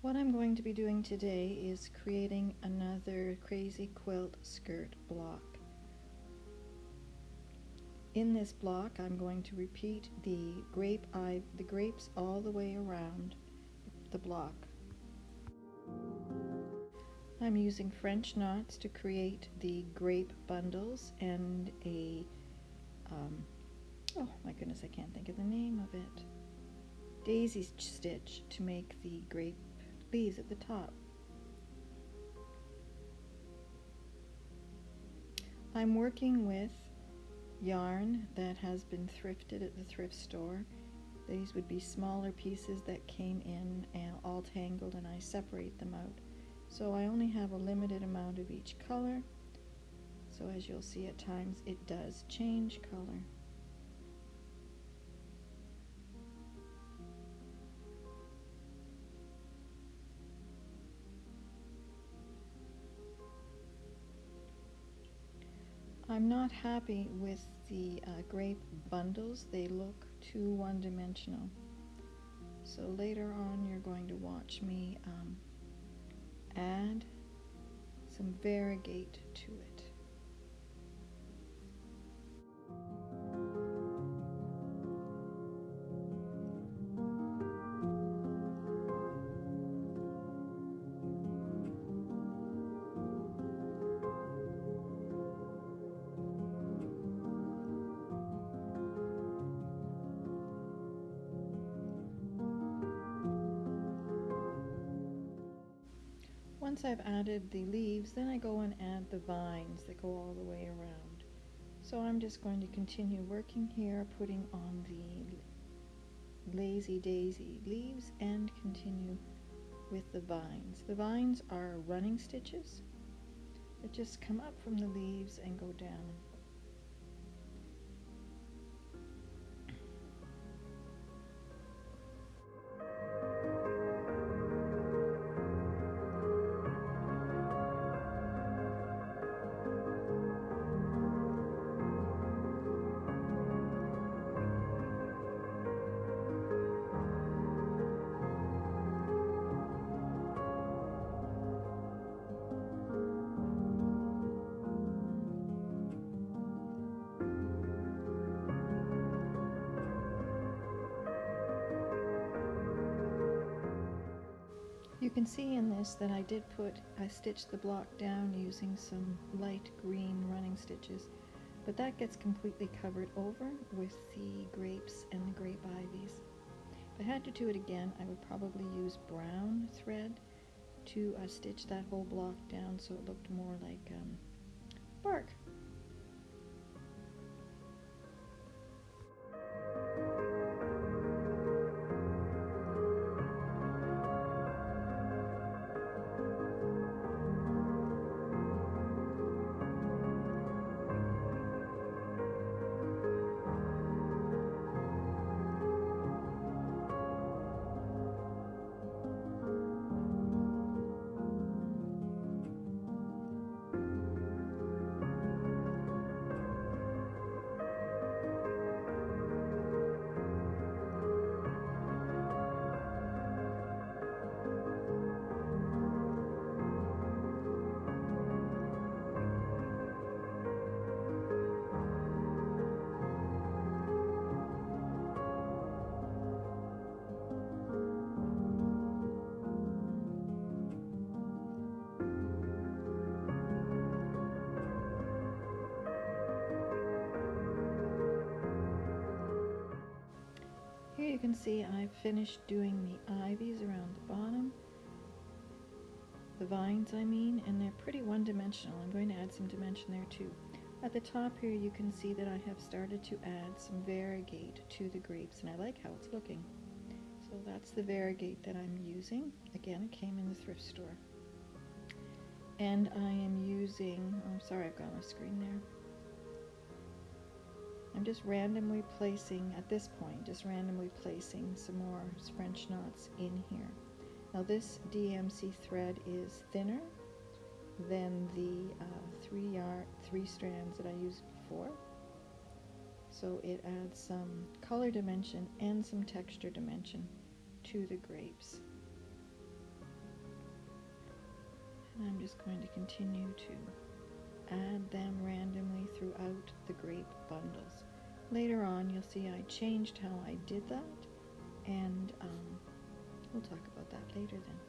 What I'm going to be doing today is creating another crazy quilt skirt block. In this block I'm going to repeat the grapes all the way around the block. I'm using French knots to create the grape bundles and a oh my goodness, I can't think of the name of it, daisy stitch to make the grape leaves at the top. I'm working with yarn that has been thrifted at the thrift store. These would be smaller pieces that came in and all tangled, and I separate them out. So I only have a limited amount of each color. So as you'll see, at times it does change color. I'm not happy with the grape bundles. They look too one-dimensional. So later on you're going to watch me add some Variegate to it. Once I've added the leaves, then I go and add the vines that go all the way around. So I'm just going to continue working here, putting on the lazy daisy leaves and continue with the vines. The vines are running stitches that just come up from the leaves and go down. You can see in this that I stitched the block down using some light green running stitches, but that gets completely covered over with the grapes and the grape ivies. If I had to do it again, I would probably use brown thread to stitch that whole block down so it looked more like bark. Here you can see I've finished doing the ivies around the bottom, the vines I mean, and they're pretty one-dimensional. I'm going to add some dimension there too. At the top here you can see that I have started to add some Variegate to the grapes, and I like how it's looking. So that's the Variegate that I'm using. Again, it came in the thrift store. And I am using, I'm sorry I've got my screen there. I'm just randomly placing, at this point, some more French knots in here. Now this DMC thread is thinner than the 3 strands that I used before. So it adds some color dimension and some texture dimension to the grapes. And I'm just going to continue to add them randomly throughout the grape bundles. Later on, you'll see I changed how I did that, and we'll talk about that later then.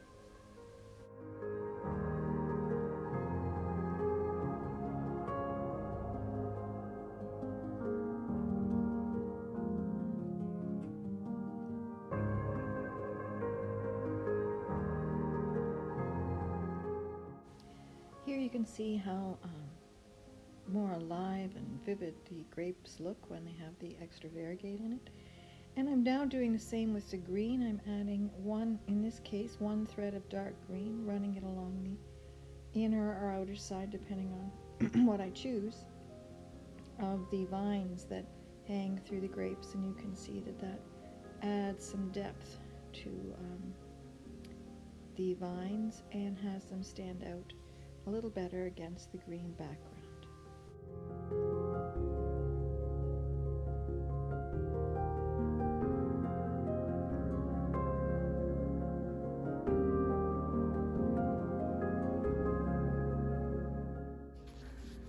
Here you can see how more alive and vivid the grapes look when they have the extra variegate in it. And I'm now doing the same with the green. I'm adding one, in this case, one thread of dark green, running it along the inner or outer side, depending on what I choose, of the vines that hang through the grapes. And you can see that that adds some depth to the vines and has them stand out a little better against the green background.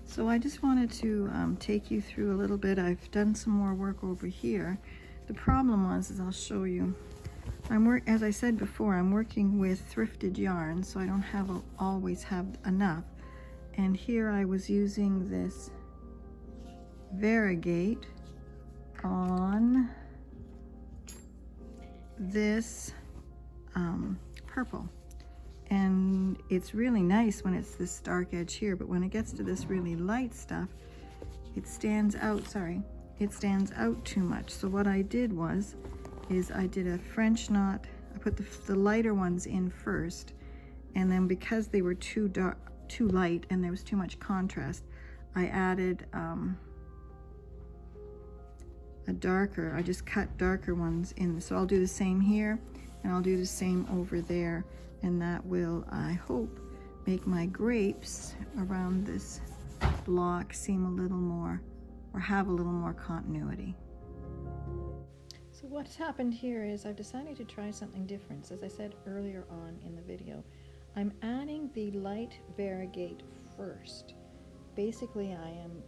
So I just wanted to take you through a little bit. I've done some more work over here. The problem was, as I'll show you, as I said before, I'm working with thrifted yarn, so I don't always have enough. And here I was using this Variegate on this purple. And it's really nice when it's this dark edge here, but when it gets to this really light stuff, it stands out, it stands out too much. So what I did is I did a French knot. I put the lighter ones in first, and then because they were too light and there was too much contrast, I added I just cut darker ones in. So I'll do the same here, and I'll do the same over there, and that will, I hope, make my grapes around this block seem a little more, or have a little more continuity. So what's happened here is I've decided to try something different. As I said earlier on in the video, I'm adding the light Variegate first. Basically, I am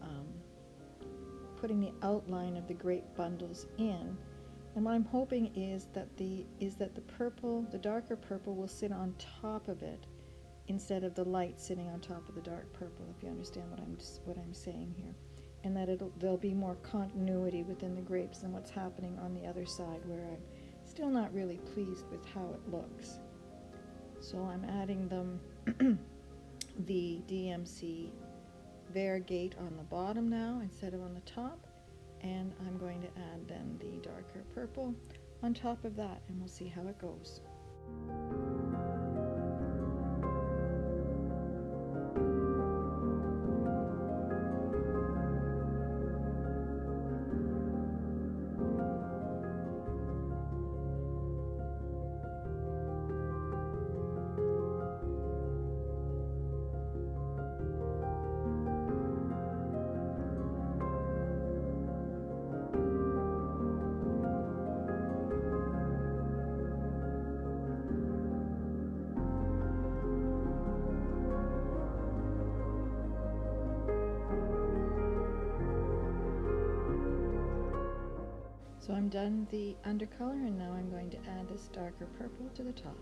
putting the outline of the grape bundles in, and what I'm hoping is that the purple, the darker purple, will sit on top of it instead of the light sitting on top of the dark purple, if you understand what I'm saying here, and that there'll be more continuity within the grapes than what's happening on the other side, where I'm still not really pleased with how it looks. So I'm adding them the DMC Variegate on the bottom now instead of on the top, and I'm going to add then the darker purple on top of that, and we'll see how it goes. So I'm done the undercolor, and now I'm going to add this darker purple to the top.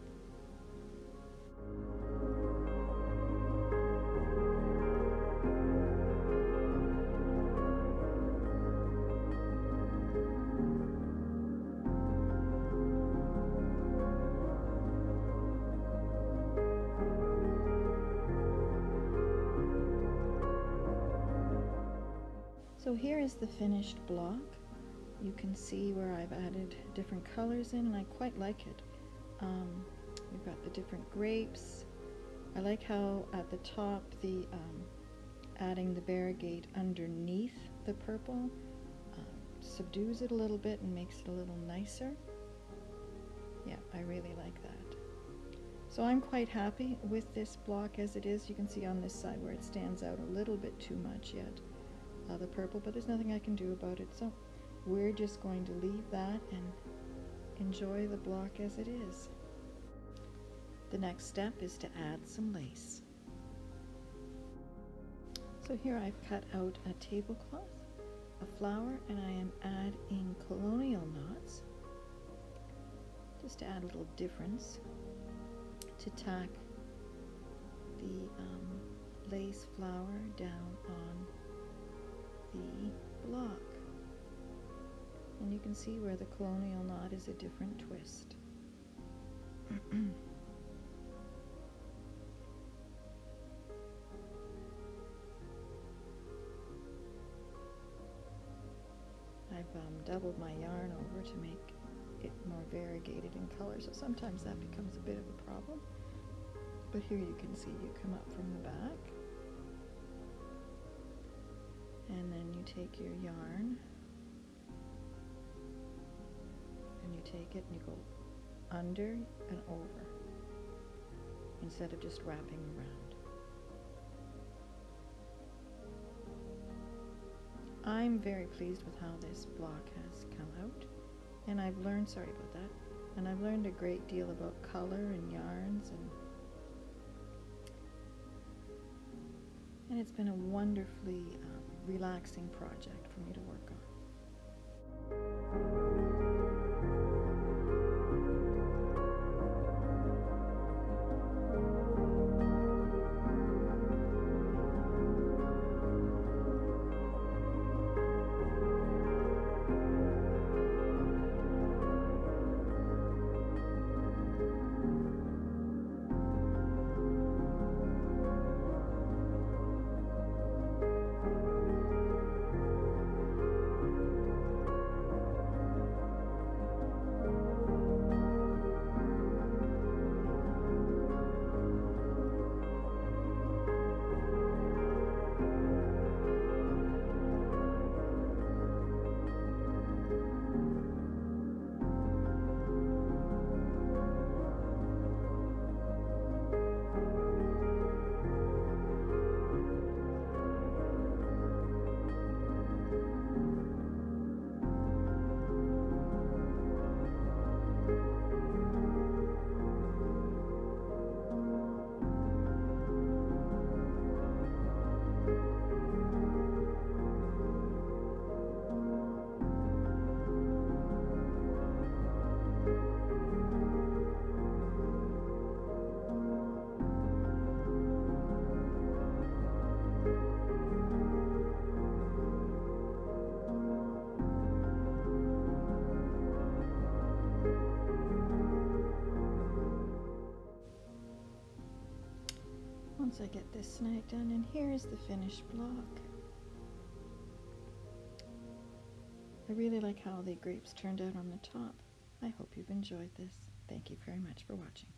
So here is the finished block. You can see where I've added different colors in, and I quite like it. We've got the different grapes. I like how at the top the adding the Variegate underneath the purple subdues it a little bit and makes it a little nicer. Yeah, I really like that. So I'm quite happy with this block as it is. You can see on this side where it stands out a little bit too much yet, the purple, but there's nothing I can do about it. So we're just going to leave that and enjoy the block as it is. The next step is to add some lace. So here I've cut out a tablecloth, a flower, and I am adding colonial knots just to add a little difference to tack the lace flower down on the block. And you can see where the colonial knot is a different twist. I've doubled my yarn over to make it more variegated in color, so sometimes that becomes a bit of a problem. But here you can see you come up from the back, and then you take your yarn and you take it and you go under and over instead of just wrapping around. I'm very pleased with how this block has come out, and I've learned, sorry about that, and I've learned a great deal about color and yarns, and it's been a wonderfully relaxing project for me to work on. Once I get this snag done, and here is the finished block. I really like how the grapes turned out on the top. I hope you've enjoyed this. Thank you very much for watching.